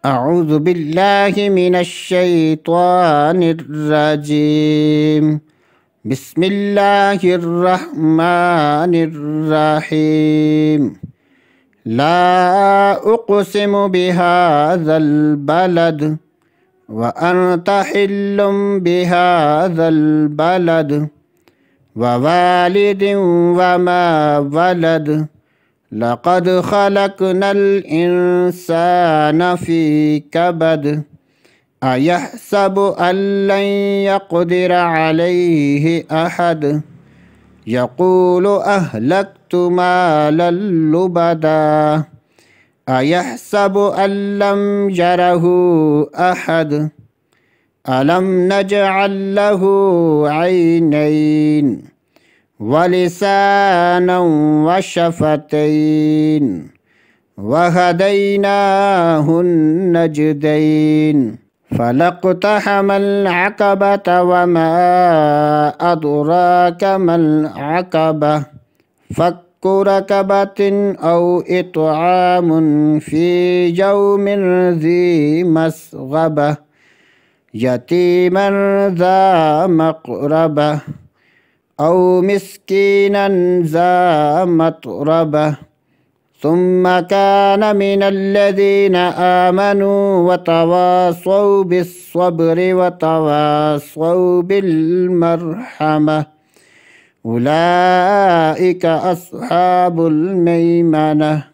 أعوذ بالله من الشيطان الرجيم. بسم الله الرحمن الرحيم. لا أقسم بهذا البلد وأنت حل بهذا البلد ووالد وما ولد لقد خلقنا الإنسان في كبد أيحسب أن لن يقدر عليه أحد يقول أهلكت مالا لبدا أيحسب أن لم يره أحد ألم نجعل له عينين ولسانا وشفتين وهديناه النجدين فلاقتحم العقبة وما أدراك ما العقبة فك رقبة أو إطعام في يوم ذي مسغبة يتيما ذا مقربة أو مسكينا ذا متربة ثم كان من الذين آمنوا وتواصوا بالصبر وتواصوا بالمرحمة أولئك أصحاب الميمنة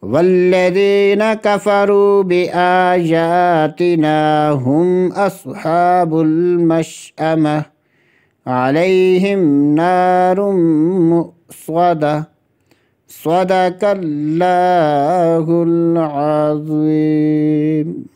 والذين كفروا بآياتنا هم أصحاب المشأمة عليهم نار مؤصدة صدق الله العظيم.